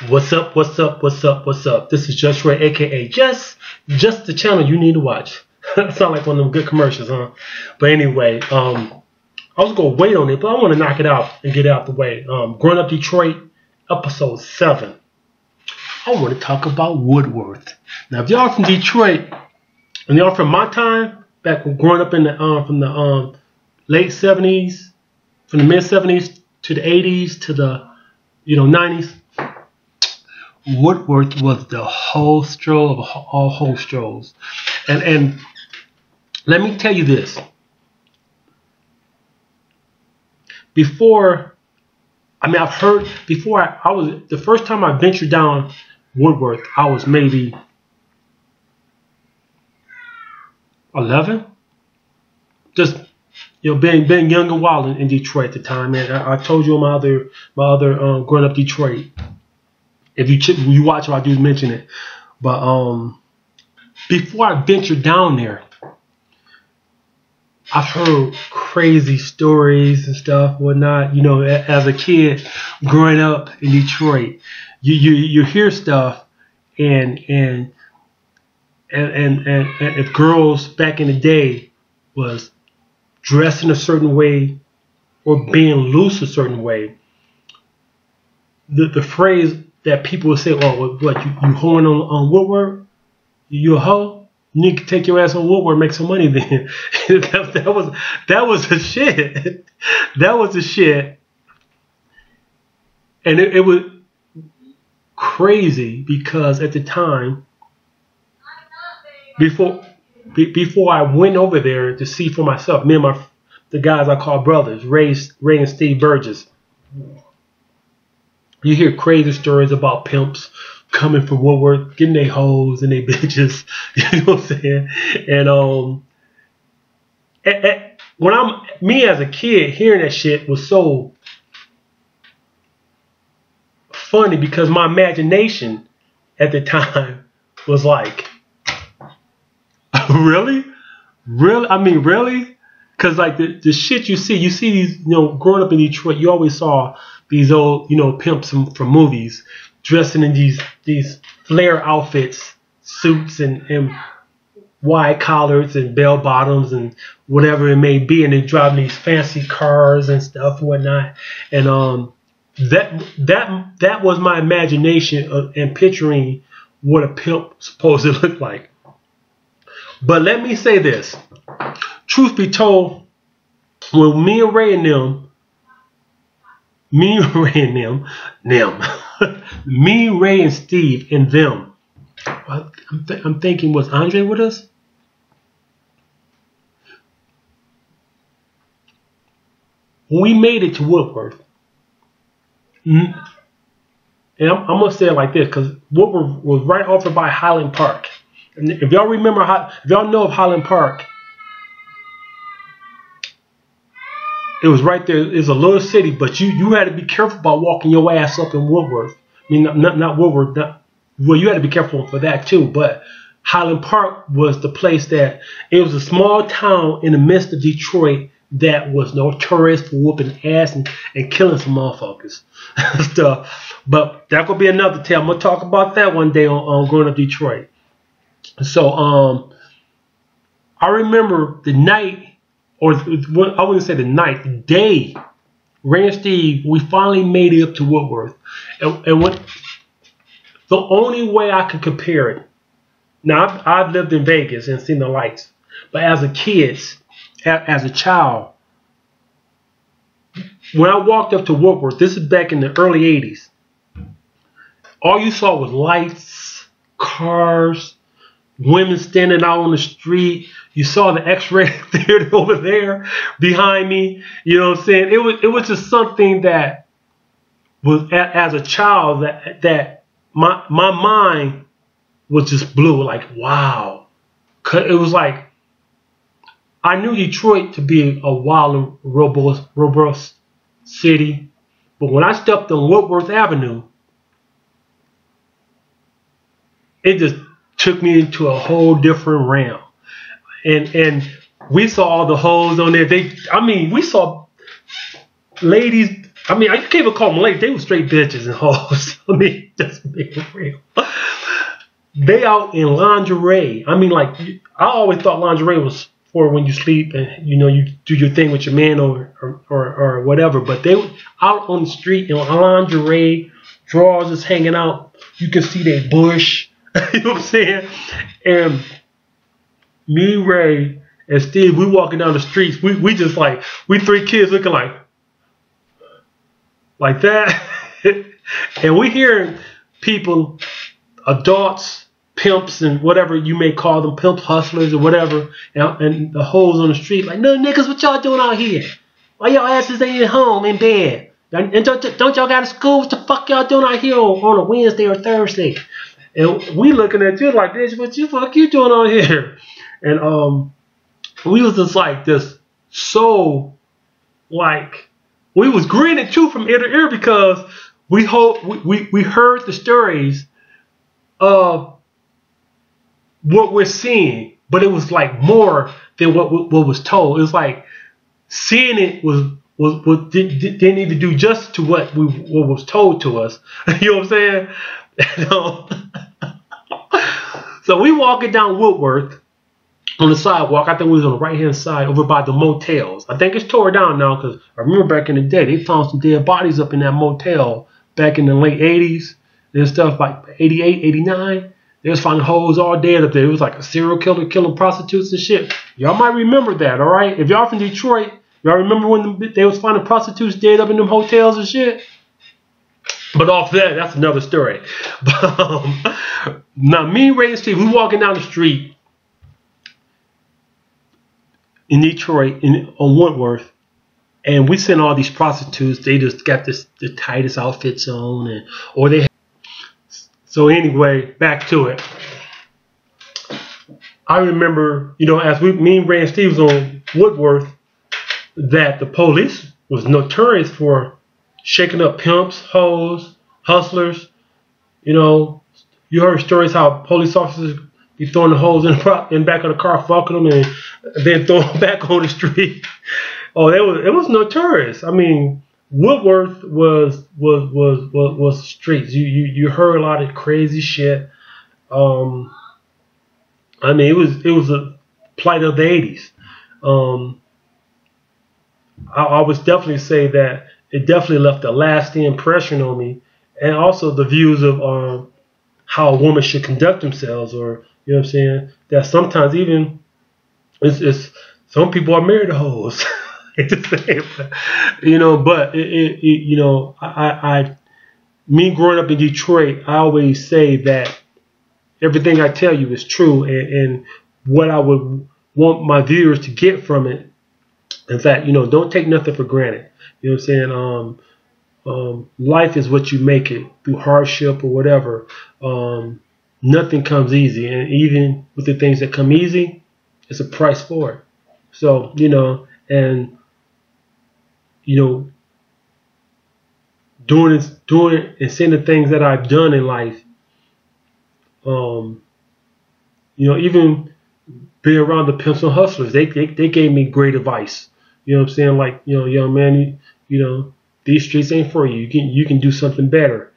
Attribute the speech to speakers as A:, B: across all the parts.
A: What's up? What's up? What's up? What's up? This is Just Ray, aka just the channel you need to watch. Sound like one of them good commercials, huh? But anyway, I was gonna wait on it, but I want to knock it out and get it out the way. Growing Up Detroit, episode 7. I want to talk about Woodward. Now, if y'all from Detroit and y'all from my time, back when growing up in the from the late 70s, from the mid 70s to the 80s to the 90s. Woodward was the whole stroll of all whole strolls. And let me tell you this. I've heard before I was the first time I ventured down Woodward, I was maybe 11. Just being young and wild in Detroit at the time, man. I told you my other growing up Detroit. If you watch, I do mention it. But before I ventured down there, I've heard crazy stories and stuff, whatnot. As a kid growing up in Detroit, you hear stuff, and if girls back in the day was dressing a certain way or being loose a certain way, the phrase that people would say, "Oh, what you hoeing on Woodward? You a hoe? You need to take your ass on Woodward and make some money then." that was the shit. That was the shit. And it was crazy because at the time, before I went over there to see for myself, me and the guys I call brothers, Ray and Steve Burgess. You hear crazy stories about pimps coming from Woodward, getting their hoes and their bitches. You know what I'm saying? And me as a kid, hearing that shit was so funny because my imagination at the time was like, really? I mean, really? Because like the shit you see these, growing up in Detroit, you always saw these old, pimps from movies dressing in these flare outfits, suits and wide collars and bell bottoms and whatever it may be, and they're driving these fancy cars and stuff and whatnot. And that was my imagination and picturing what a pimp supposed to look like. But let me say this. Truth be told, when me, Ray, and Steve and them, I'm thinking, was Andre with us? When we made it to Woodward, and I'm going to say it like this, because Woodward was right off by Highland Park. And if y'all remember, if y'all know of Highland Park, it was right there. It's a little city, but you had to be careful about walking your ass up in Woodward. I mean, not Woodward. Well, you had to be careful for that too. But Highland Park was the place that it was a small town in the midst of Detroit that was notorious for whooping ass and killing some motherfuckers stuff. But that could be another tale. I'm gonna talk about that one day on Growing Up Detroit. So I remember the night. Or I wouldn't say the night, the day, Ray and Steve, we finally made it up to Woodward. And what the only way I could compare it, now I've lived in Vegas and seen the lights, but as a child, when I walked up to Woodward, this is back in the early 80s, all you saw was lights, cars, women standing out on the street. You saw the X-ray theater over there behind me. You know what I'm saying? It was just something that was, as a child, that my mind was just blew. Like, wow. It was like, I knew Detroit to be a wild and robust city. But when I stepped on Woodworth Avenue, it just took me into a whole different realm. And we saw all the hoes on there. We saw ladies I mean, I can't even call them late. They were straight bitches and hoes. I mean, just make it real. They out in lingerie. I mean, like, I always thought lingerie was for when you sleep and, you know, you do your thing with your man or whatever. But they were out on the street in lingerie, drawers just hanging out. You can see their bush. You know what I'm saying? And me, Ray, and Steve, we walking down the streets. We just like, we three kids looking like that. And we hearing people, adults, pimps, and whatever you may call them, pimps, hustlers, or whatever, and the hoes on the street, like, no, niggas, what y'all doing out here? Why y'all asses ain't at home in bed? And don't y'all got to school? What the fuck y'all doing out here on a Wednesday or Thursday? And we looking at you like, bitch, what you fuck you doing out here? And we was just like this, so like, we was grinning too from ear to ear because we heard the stories of what we're seeing, but it was like more than what was told. It was like seeing it didn't even do justice to what was told to us. You know what I'm saying? So we walking down Woodward on the sidewalk. I think we was on the right hand side over by the motels. I think it's tore down now because I remember back in the day they found some dead bodies up in that motel back in the late 80s and stuff, like 88, 89. They was finding hoes all dead up there. It was like a serial killer killing prostitutes and shit. Y'all might remember that, all right? If y'all from Detroit, y'all remember when they was finding prostitutes dead up in them hotels and shit? But off that, that's another story. Now, me, Ray, and Steve, we walking down the street in Detroit on Woodward, and we seen all these prostitutes. They just got the tightest outfits on, or they. So anyway, back to it. I remember, you know, as me, Ray, and Steve was on Woodward, that the police was notorious for shaking up pimps, hoes, hustlers. You know, you heard stories how police officers be throwing the hoes in the back of the car, fucking them, and then throwing them back on the street. Oh, it was notorious. I mean, Woodward was streets. You heard a lot of crazy shit. I mean, it was a plight of the 80s. I would definitely say that it definitely left a lasting impression on me, and also the views of how a woman should conduct themselves, or, you know what I'm saying, that sometimes even it's some people are married to hoes. You know, but you know, me growing up in Detroit, I always say that everything I tell you is true, and what I would want my viewers to get from it is that, you know, don't take nothing for granted. You know what I'm saying? Life is what you make it through hardship or whatever. Nothing comes easy, and even with the things that come easy, it's a price for it. So, you know, and you know, doing and seeing the things that I've done in life, you know, even being around the pimps and hustlers, they gave me great advice. You know what I'm saying? Like, you know, young man, you know, these streets ain't for you. You can do something better.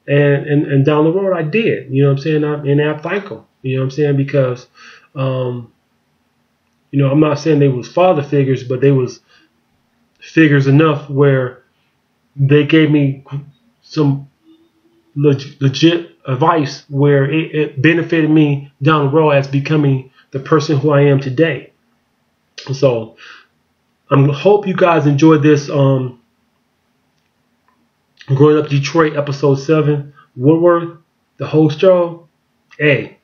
A: And down the road, I did. You know what I'm saying? And I thank them. You know what I'm saying? Because, you know, I'm not saying they was father figures, but they was figures enough where they gave me some legit advice where it benefited me down the road as becoming the person who I am today. So I hope you guys enjoyed this Growing Up Detroit episode 7, Woodward, the whole show. Hey,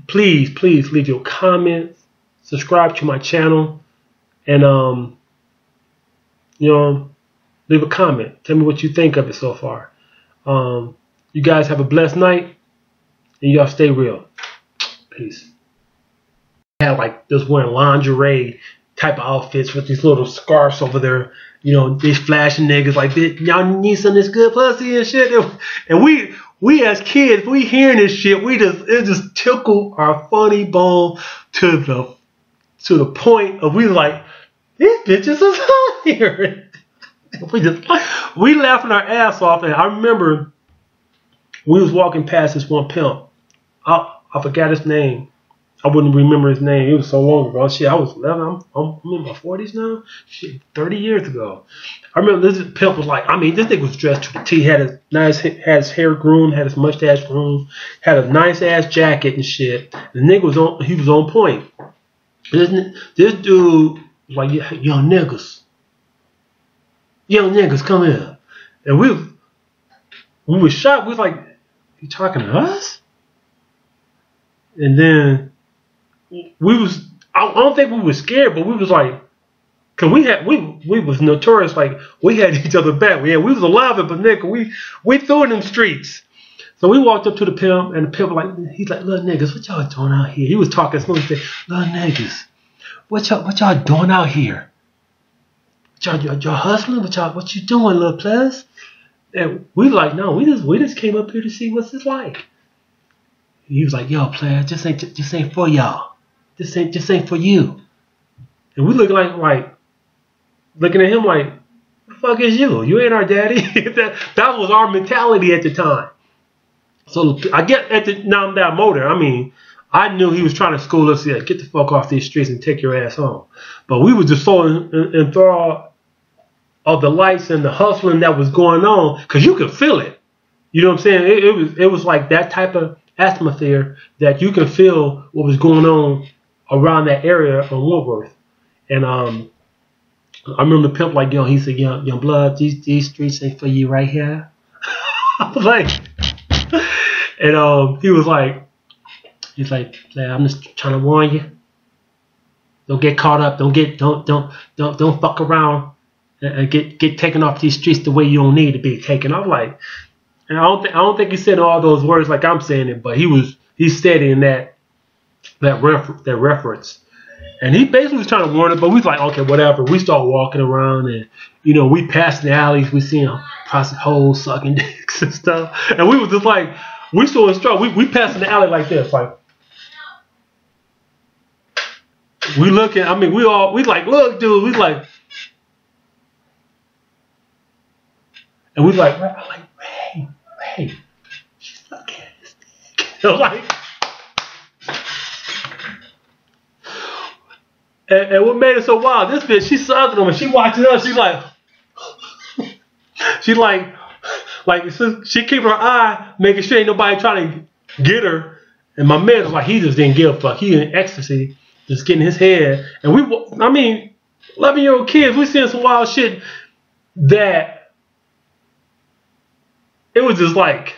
A: please leave your comments, subscribe to my channel, and you know, leave a comment. Tell me what you think of it so far. You guys have a blessed night, and y'all stay real. Peace. I had like just wearing lingerie type of outfits with these little scarves over there. You know, these flashing niggas like, y'all need some of this good pussy and shit. And we as kids, we hearing this shit, it just tickled our funny bone to the point of we like, these bitches is out here. we laughing our ass off, and I remember we was walking past this one pimp. I forgot his name. I wouldn't remember his name. It was so long ago. Shit, I was 11. I'm in my 40s now. Shit, 30 years ago. I remember this pimp was like, I mean, this nigga was dressed to the T. Had his hair groomed, had his mustache groomed, had a nice ass jacket and shit. The nigga was on point. This dude was like, young niggas, come here. And we were shocked. We was like, you talking to us? And then I don't think we were scared, but we was like, cause we was notorious, like we had each other back. We was alive, but nigga, we threw in them streets. So we walked up to the pimp, and the pimp he's like, little niggas, what y'all doing out here? He was talking smooth. He said, little niggas, what y'all doing out here? Y'all hustling? What you doing, little plus? And we like, no, we just came up here to see what's this like. He was like, yo, player, just ain't for y'all. This ain't for you. And we looking at him like, the fuck is you? You ain't our daddy. that was our mentality at the time. So I get now I'm that motor. I mean, I knew he was trying to school us. Yeah, get the fuck off these streets and take your ass home. But we were just so enthralled of the lights and the hustling that was going on, because you could feel it. You know what I'm saying? It was like that type of atmosphere that you can feel what was going on around that area on Woodward. And I remember the pimp like, yo, he said, young blood, these streets ain't for you right here. I was like, and he's like, I'm just trying to warn you. Don't get caught up. Don't fuck around and get taken off these streets the way you don't need to be taken. I'm like, and I don't think he said all those words like I'm saying it, but he's steady in that reference. And he basically was trying to warn it, but we was like, okay, whatever. We start walking around, and we passed the alleys, we seen prostitute hoes sucking dicks and stuff. And we was just like, we so instructed. We passed in the alley like this, like we looking. I mean, we like, look, dude. We like, and we like, Ray, she's sucking this dick. Like. And what made it so wild, this bitch, she's sucking them and she watching us. She's like, she keep her eye making sure ain't nobody trying to get her. And my man was like, he just didn't give a fuck. He in ecstasy, just getting his head. And 11-year-old kids, we seeing some wild shit that it was just like.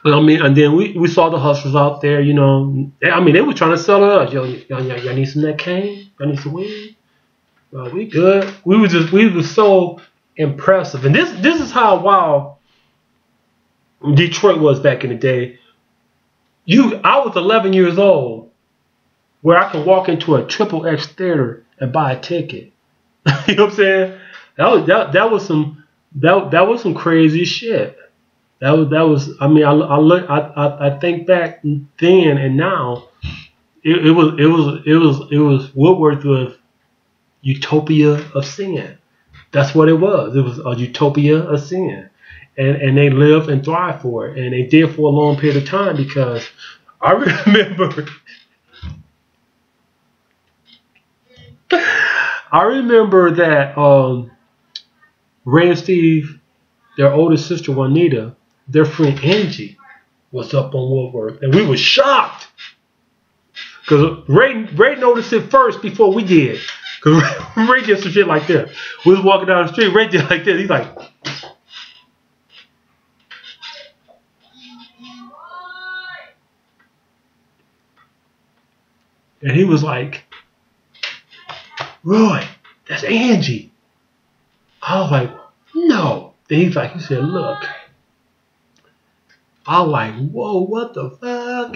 A: I mean, and then we saw the hustlers out there, I mean, they were trying to sell it us. Y'all need some of that cane? Y'all need some weed? We good. We were so impressive. And this is how wild Detroit was back in the day. I was 11 years old, where I could walk into a XXX theater and buy a ticket. You know what I'm saying? That was some crazy shit. That was. I mean, I think back then and now, it was Woodward with utopia of sin. That's what it was. It was a utopia of sin, and they lived and thrived for it, and they did for a long period of time, because I remember that Ray and Steve, their oldest sister Juanita, their friend Angie was up on Woodward, and we were shocked because Ray noticed it first before we did. Because Ray did some shit like this. We was walking down the street, Ray did like this. He's like, and he was like, Roy, that's Angie. I was like, no. Then he said, look. I was like, whoa, what the fuck?